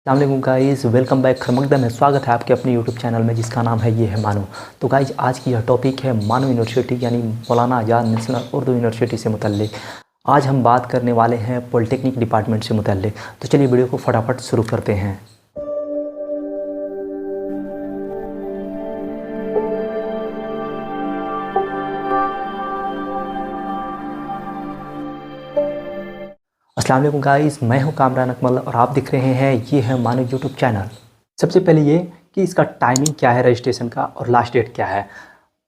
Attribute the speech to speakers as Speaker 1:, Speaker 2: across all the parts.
Speaker 1: अस्सलाम guys, welcome back खरमकदम में स्वागत है आपके अपने यूट्यूब चैनल में जिसका नाम है ये है मानो। तो गाइस आज की यह टॉपिक है मानो यूनिवर्सिटी यानी मौलाना आज़ाद नेशनल उर्दू यूनिवर्सिटी से मुतल्लिक। आज हम बात करने वाले हैं पॉलिटेक्निक डिपार्टमेंट से मुतल्लिक। तो चलिए वीडियो को फटाफट शुरू करते हैं। अस्सलाम वालेकुम गाइस, मैं हूं कामरान अकमल और आप दिख रहे हैं ये है मानो यूट्यूब चैनल। सबसे पहले ये कि इसका टाइमिंग क्या है रजिस्ट्रेशन का और लास्ट डेट क्या है।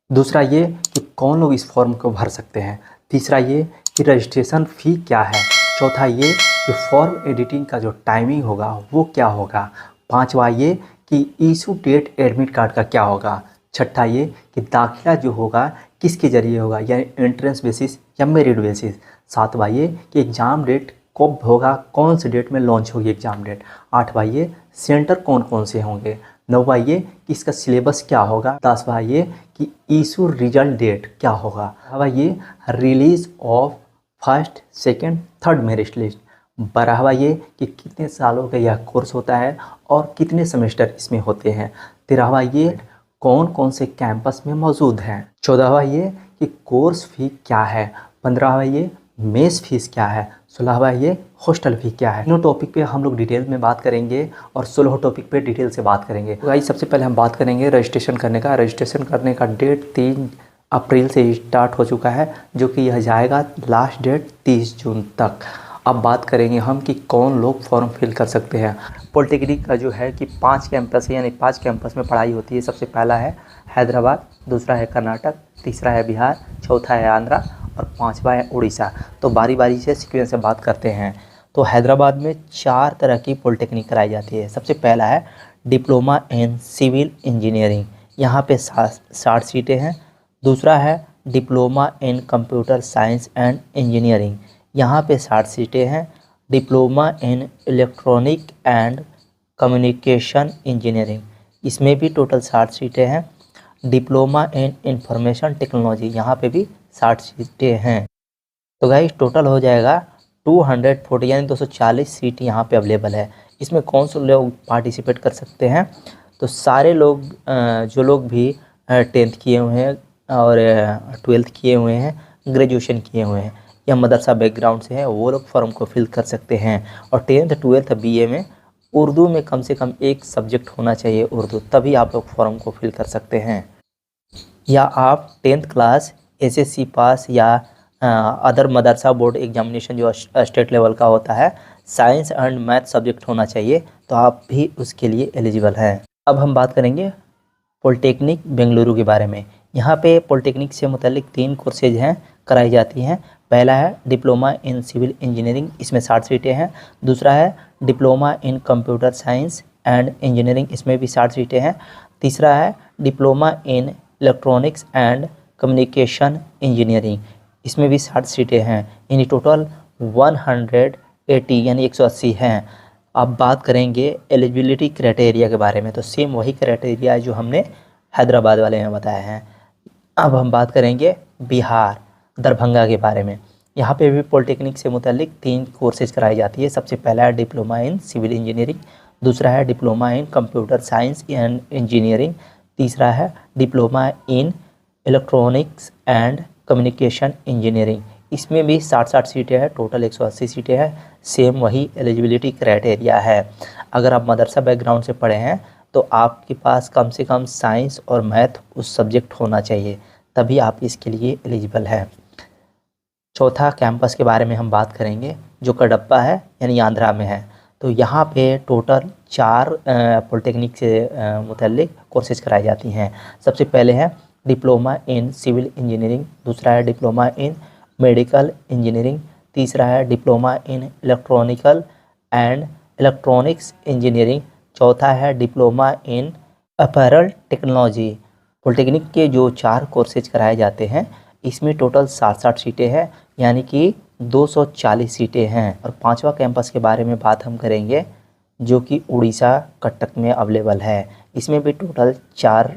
Speaker 1: दूसरा ये कि कौन लोग इस फॉर्म को भर सकते हैं। तीसरा ये कि रजिस्ट्रेशन फ़ी क्या है। चौथा ये कि फॉर्म एडिटिंग का जो टाइमिंग होगा वो क्या होगा। पांचवा ये कि इशू डेट एडमिट कार्ड का क्या होगा। छठा ये कि दाखिला जो होगा किसके ज़रिए होगा, यानी एंट्रेंस बेसिस या मेरिट बेसिस। सातवां ये कि एग्ज़ाम डेट कब होगा, कौन से डेट में लॉन्च होगी एग्ज़ाम डेट। आठवां ये सेंटर कौन कौन से होंगे। नौवां ये कि इसका सिलेबस क्या होगा। 10वां ये कि इशू रिजल्ट डेट क्या होगा। 11वां ये release of first second third merit list. 12वां ये कि कितने सालों का यह कोर्स होता है और कितने सेमेस्टर इसमें होते हैं। 13वां ये कौन कौन से कैंपस में मौजूद हैं। 14वां ये कि कोर्स फ़ी क्या है। 15वां ये मेस फीस क्या है। 16वां ये हॉस्टल फी क्या है। तीनों टॉपिक पे हम लोग डिटेल में बात करेंगे और 16 टॉपिक पे डिटेल से बात करेंगे। तो गाइस सबसे पहले हम बात करेंगे रजिस्ट्रेशन करने का। रजिस्ट्रेशन करने का डेट 3 अप्रैल से स्टार्ट हो चुका है, जो कि यह जाएगा लास्ट डेट 30 जून तक। अब बात करेंगे हम कि कौन लोग फॉर्म फिल कर सकते हैं। पॉलिटेक्निक का जो है कि 5 कैंपस है, यानी 5 कैंपस में पढ़ाई होती है। सबसे पहला है हैदराबाद, दूसरा है कर्नाटक, तीसरा है बिहार, चौथा है आंध्रा और 5वां है उड़ीसा। तो बारी बारी से सीक्वेंस से बात करते हैं। तो हैदराबाद में 4 तरह की पॉलिटेक्निक कराई जाती है। सबसे पहला है डिप्लोमा इन सिविल इंजीनियरिंग, यहाँ पे 60 सीटें हैं। दूसरा है diploma in computer science and engineering, यहाँ पे 60 सीटें हैं। Diploma in electronic and communication engineering, इसमें भी टोटल 60 सीटें हैं। डिप्लोमा इन इंफॉर्मेशन टेक्नोलॉजी, यहाँ पे भी 60 सीटें हैं। तो गाइस टोटल हो जाएगा 240, यानी 240 सीट यहाँ पे अवेलेबल है। इसमें कौन से लोग पार्टिसिपेट कर सकते हैं। तो सारे लोग जो लोग भी 10th किए हुए हैं और 12th किए हुए हैं, ग्रेजुएशन किए हुए हैं या मदरसा बैकग्राउंड से हैं, वो लोग फॉर्म को फिल कर सकते हैं। और 10th 12th BA में उर्दू में कम से कम एक सब्जेक्ट होना चाहिए उर्दू, तभी आप लोग फॉर्म को फिल कर सकते हैं। या आप 10th क्लास SSC पास या अदर मदरसा बोर्ड एग्जामिनेशन जो स्टेट लेवल का होता है, साइंस एंड मैथ सब्जेक्ट होना चाहिए, तो आप भी उसके लिए एलिजिबल हैं। अब हम बात करेंगे पॉलिटेक्निक बेंगलुरु के बारे में। यहाँ पे पॉलिटेक्निक से मुतल्लिक 3 कोर्सेज हैं, कराई जाती हैं। पहला है डिप्लोमा इन सिविल इंजीनियरिंग, इसमें 60 सीटें हैं। दूसरा है diploma in computer science and engineering, इसमें भी 60 सीटें हैं। तीसरा है diploma in electronics and communication engineering, इसमें भी 60 सीटें हैं। यानी टोटल 180 यानी 180 हैं। अब बात करेंगे एलिजिबिलिटी क्राइटेरिया के बारे में। तो सेम वही क्राइटेरिया जो हमने हैदराबाद वाले में बताए हैं। अब हम बात करेंगे बिहार दरभंगा के बारे में। यहाँ पे भी पॉलिटेक्निक से मुतल्लिक 3 कोर्सेज कराई जाती है। सबसे पहला है डिप्लोमा इन सिविल इंजीनियरिंग, दूसरा है diploma in computer science and engineering, तीसरा है diploma in electronics and communication engineering, इसमें भी 60 सीटें हैं। टोटल 180 सीटें हैं। सेम वही एलिजिबिलिटी क्राइटेरिया है। अगर आप मदरसा बैकग्राउंड से पढ़े हैं तो आपके पास कम से कम साइंस और मैथ उस सब्जेक्ट होना चाहिए, तभी आप इसके लिए एलिजिबल है। चौथा कैंपस के बारे में हम बात करेंगे, जो कडप्पा है यानी आंध्रा में है। तो यहाँ पे टोटल 4 पॉलिटेक्निक से मुतल्लिक कोर्सेज कराई जाती हैं। सबसे पहले है डिप्लोमा इन सिविल इंजीनियरिंग, दूसरा है डिप्लोमा इन मेडिकल इंजीनियरिंग, तीसरा है diploma in electronical and electronics engineering, चौथा है diploma in apparel technology. Polytechnic के जो 4 कोर्सेज कराए जाते हैं, इसमें टोटल 60 सीटें हैं, यानी कि 240 सीटें हैं। और 5वां कैंपस के बारे में बात हम करेंगे, जो कि उड़ीसा कटक में अवेलेबल है। इसमें भी टोटल 4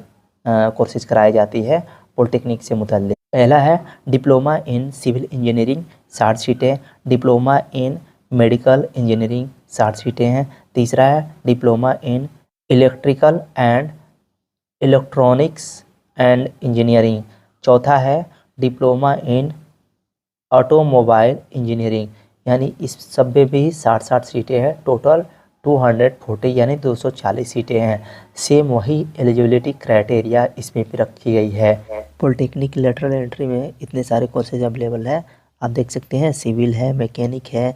Speaker 1: कोर्सेज कराई जाती है पॉलिटेक्निक से मुतल्लिक। पहला है डिप्लोमा इन सिविल इंजीनियरिंग, 60 सीटें। डिप्लोमा इन मेडिकल इंजीनियरिंग, 60 सीटें हैं।
Speaker 2: तीसरा है diploma in electrical and electronics and engineering. चौथा है डिप्लोमा इन ऑटोमोबाइल इंजीनियरिंग। यानी इस सब में भी 60-60 सीटें हैं, टोटल 240 यानी 240 सीटें हैं। सेम वही एलिजिबिलिटी क्राइटेरिया इसमें भी रखी गई है। पॉलिटेक्निक लेटरल एंट्री में इतने सारे कोर्सेज अवेलेबल है, आप देख सकते हैं। सिविल है, मैकेनिक है,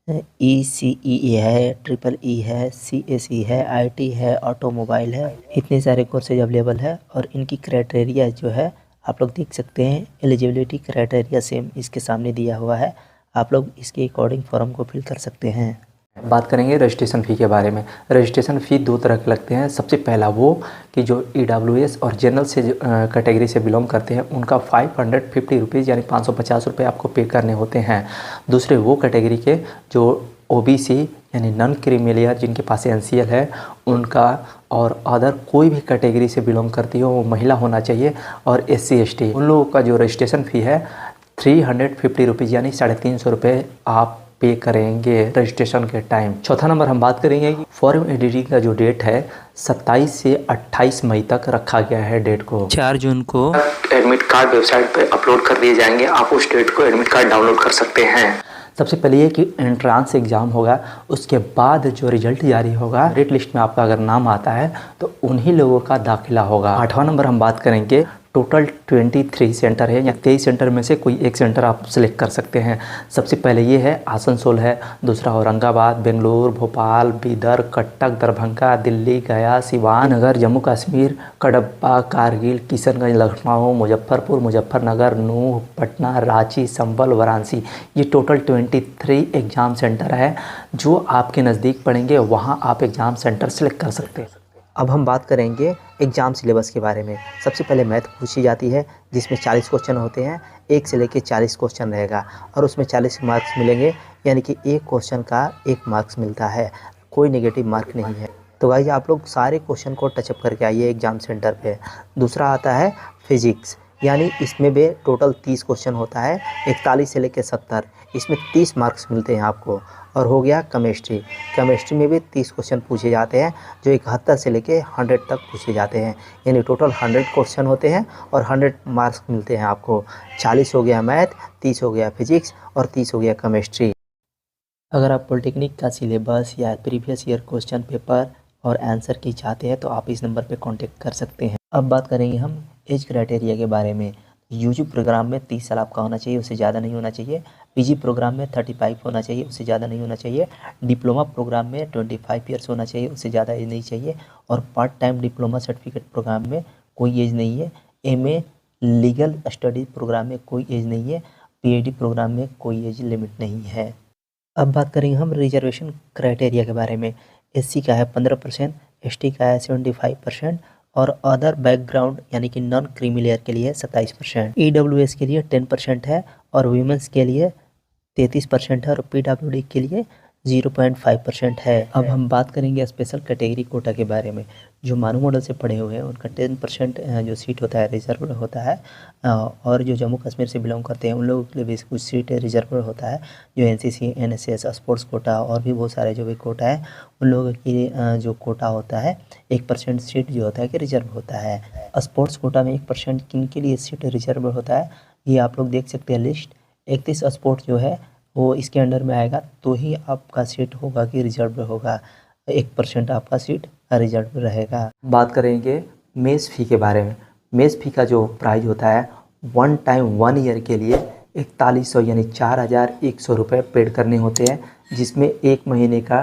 Speaker 2: ECE है, EEE है, CSE है, IT है, ऑटोमोबाइल है, इतने सारे कोर्सेज अवेलेबल है। और इनकी क्राइटेरिया जो है आप लोग देख सकते हैं। एलिजिबिलिटी क्राइटेरिया सेम इसके सामने दिया हुआ है, आप लोग इसके अकॉर्डिंग फॉर्म को फिल कर सकते हैं।
Speaker 1: बात करेंगे रजिस्ट्रेशन फ़ी के बारे में। रजिस्ट्रेशन फ़ी दो तरह के लगते हैं। सबसे पहला वो कि जो EWS और जनरल से कैटेगरी से बिलोंग करते हैं उनका 550 रुपीज़ यानी 550 रुपये आपको पे करने होते हैं। दूसरे वो कैटेगरी के जो OBC यानी नॉन क्रीमिलियर जिनके पास NCL है उनका, और अदर कोई भी कैटेगरी से बिलोंग करती हो, वो महिला होना चाहिए, और SC ST उन लोगों का जो रजिस्ट्रेशन फ़ी है 350 रुपीज़ यानी 350 रुपये आप पे करेंगे रजिस्ट्रेशन के टाइम। चौथा नंबर हम बात करेंगे कि फॉर्म एडिटिंग का जो डेट है 27 से 28 मई तक रखा गया है डेट को।
Speaker 2: 4 जून को
Speaker 1: एडमिट कार्ड वेबसाइट पे अपलोड कर दिए जाएंगे, आप उस डेट को एडमिट कार्ड डाउनलोड कर सकते हैं। सबसे पहले ये कि एंट्रांस एग्ज़ाम होगा, उसके बाद जो रिजल्ट जारी होगा, मेरिट लिस्ट में आपका अगर नाम आता है तो उन्हीं लोगों का दाखिला होगा। आठवां नंबर हम बात करेंगे, टोटल 23 सेंटर है या 23 सेंटर में से कोई एक सेंटर आप सिलेक्ट कर सकते हैं। सबसे पहले ये है आसनसोल है, दूसरा औरंगाबाद, बेंगलुरु, भोपाल, बीदर, कटक, दरभंगा, दिल्ली, गया, सिवान, नगर, जम्मू कश्मीर, कडप्पा, कारगिल, किशनगंज, लखनऊ, मुजफ्फरपुर, मुजफ्फरनगर, नूह, पटना, रांची, संभल, वाराणसी। ये टोटल 23 एग्ज़ाम सेंटर है जो आपके नज़दीक पड़ेंगे, वहाँ आप एग्ज़ाम सेंटर सेलेक्ट कर सकते हैं।
Speaker 2: अब हम बात करेंगे एग्ज़ाम सिलेबस के बारे में। सबसे पहले मैथ पूछी जाती है जिसमें 40 क्वेश्चन होते हैं, 1 से लेकर 40 क्वेश्चन रहेगा और उसमें 40 मार्क्स मिलेंगे, यानी कि एक क्वेश्चन का 1 मार्क्स मिलता है, कोई नेगेटिव मार्क नहीं है। तो गाइस आप लोग सारे क्वेश्चन को टचअप करके आइए एग्ज़ाम सेंटर पे। दूसरा आता है फिजिक्स, यानी इसमें भी टोटल 30 क्वेश्चन होता है, 41 से लेकर 70, इसमें 30 मार्क्स मिलते हैं आपको। और हो गया केमिस्ट्री, केमिस्ट्री में भी 30 क्वेश्चन पूछे जाते हैं जो 71 से लेके 100 तक पूछे जाते हैं, यानी टोटल 100 क्वेश्चन होते हैं और 100 मार्क्स मिलते हैं आपको। 40 हो गया मैथ, 30 हो गया फिजिक्स और 30 हो गया केमिस्ट्री। अगर आप पॉलिटेक्निक का सिलेबस या प्रीवियस ईयर क्वेश्चन पेपर और आंसर की चाहते हैं तो आप इस नंबर पर कॉन्टेक्ट कर सकते हैं। अब बात करेंगे हम एज क्राइटेरिया के बारे में। यूजी प्रोग्राम में 30 साल आपका होना चाहिए, उससे ज़्यादा नहीं होना चाहिए। पीजी प्रोग्राम में 35 होना चाहिए, उससे ज़्यादा नहीं होना चाहिए। डिप्लोमा प्रोग्राम में 25 ईयर्स होना चाहिए, उससे ज़्यादा एज नहीं चाहिए। और part time diploma certificate program में कोई एज नहीं है। एमए लीगल स्टडी प्रोग्राम में कोई एज नहीं है। पीएचडी प्रोग्राम में कोई एज लिमिट नहीं है। अब बात करेंगे हम रिजर्वेशन क्राइटेरिया के बारे में। एससी का है 15%, एसटी का है 75% और अदर बैकग्राउंड यानी कि नॉन क्रीमी के लिए 27%, ईडब्ल्यूएस के लिए 10% है और वीमेंस के लिए 33% है और पीडब्ल्यूडी के लिए 0.5% है। अब हम बात करेंगे स्पेशल कैटेगरी कोटा के बारे में। जो मानव मॉडल से पढ़े हुए हैं उनका 10% जो सीट होता है रिजर्व होता है, और जो जम्मू कश्मीर से बिलोंग करते हैं उन लोगों के लिए भी कुछ सीट रिजर्व होता है। जो एनसीसी, एनएसएस, स्पोर्ट्स कोटा और भी बहुत सारे जो भी कोटा है उन लोगों की जो कोटा होता है 1% सीट जो होता है कि रिजर्व होता है। स्पोर्ट्स कोटा में 1% किन के लिए सीट रिजर्व होता है ये आप लोग देख सकते हैं लिस्ट। 31 स्पोर्ट्स जो है वो इसके अंडर में आएगा तो ही आपका सीट होगा कि रिजर्व होगा, 1% आपका सीट रिजर्व रहेगा।
Speaker 1: बात करेंगे मेस फ़ी के बारे में। मेस फ़ी का जो प्राइस होता है 1 टाइम 1 ईयर के लिए 4100 यानी 4100 रुपये पेड करने होते हैं, जिसमें एक महीने का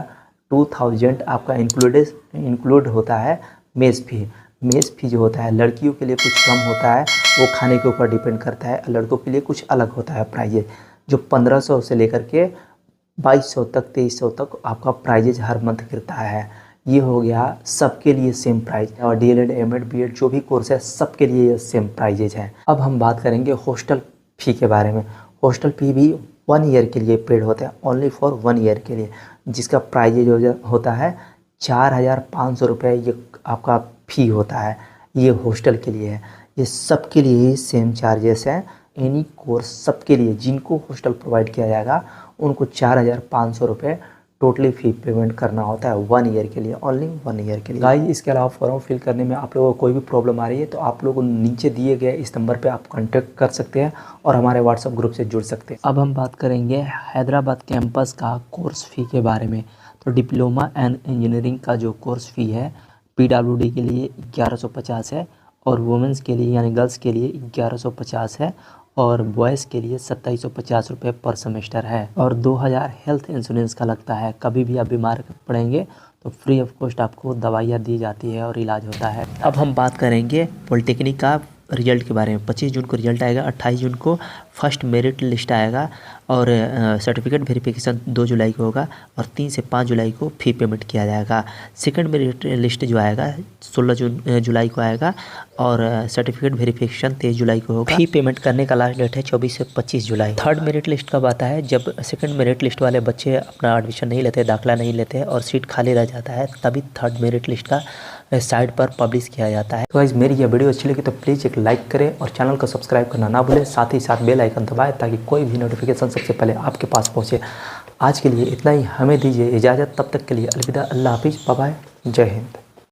Speaker 1: 2000 आपका इंक्लूड होता है मेस फ़ी। मेस फ़ी जो होता है लड़कियों के लिए कुछ कम होता है, वो खाने के ऊपर डिपेंड करता है, लड़कों के लिए कुछ अलग होता है प्राइजेज, जो 1500 से लेकर के 2200 तक 2300 तक आपका प्राइजेज हर मंथ गिरता है। ये हो गया सबके लिए सेम प्राइस, और डीएलएड, एमएड, बीएड जो भी कोर्स है सबके लिए ये सेम प्राइजेज हैं। अब हम बात करेंगे हॉस्टल फ़ी के बारे में। हॉस्टल फ़ी भी 1 ईयर के लिए पेड होता है, ओनली फॉर 1 ईयर के लिए, जिसका प्राइजेज होता है 4500 रुपये। ये आपका फ़ी होता है, ये हॉस्टल के लिए है। ये सबके लिए सेम चार्जेस हैं। एनी कोर्स सबके लिए जिनको हॉस्टल प्रोवाइड किया जाएगा उनको 4500 रुपये टोटली फ़ी पेमेंट करना होता है 1 ईयर के लिए, ओनली 1 ईयर के लिए। गाइस इसके अलावा फॉर्म फिल करने में आप लोगों को कोई भी प्रॉब्लम आ रही है तो आप लोग नीचे दिए गए इस नंबर पे आप कांटेक्ट कर सकते हैं और हमारे व्हाट्सएप ग्रुप से जुड़ सकते हैं। अब हम बात करेंगे हैदराबाद कैंपस का कोर्स फ़ी के बारे में। तो डिप्लोमा एंड इंजीनियरिंग का जो कोर्स फ़ी है PWD के लिए 1150 है और वुमेंस के लिए यानी गर्ल्स के लिए 1150 है और बॉयज़ के लिए 2750 रुपये पर सेमेस्टर है और 2000 हेल्थ इंश्योरेंस का लगता है। कभी भी आप बीमार पड़ेंगे तो फ्री ऑफ कॉस्ट आपको दवाइयाँ दी जाती है और इलाज होता है। अब हम बात करेंगे पॉलिटेक्निक का रिजल्ट के बारे में। 25 जून को रिजल्ट आएगा, 28 जून को फर्स्ट मेरिट लिस्ट आएगा और सर्टिफिकेट वेरिफिकेशन 2 जुलाई को होगा और 3 से 5 जुलाई को फ़ी पेमेंट किया जाएगा। सेकंड मेरिट लिस्ट जो आएगा 16 जुलाई को आएगा और सर्टिफिकेट वेरिफिकेशन 23 जुलाई को होगा। फ़ी पेमेंट करने का लास्ट डेट है 24 से 25 जुलाई। थर्ड मेरिट लिस्ट कब आता है? जब सेकंड मेरिट लिस्ट वाले बच्चे अपना एडमिशन नहीं लेते, दाखिला नहीं लेते और सीट खाली रह जाता है, तभी थर्ड मेरिट लिस्ट का साइट पर पब्लिश किया जाता है। तो गाइस मेरी यह वीडियो अच्छी लगी तो प्लीज़ एक लाइक करें और चैनल को सब्सक्राइब करना ना भूलें, साथ ही साथ बेल आइकन दबाएं ताकि कोई भी नोटिफिकेशन सबसे पहले आपके पास पहुंचे। आज के लिए इतना ही, हमें दीजिए इजाज़त, तब तक के लिए अलविदा, अल्लाह हाफिज़, बाय बाय, जय हिंद।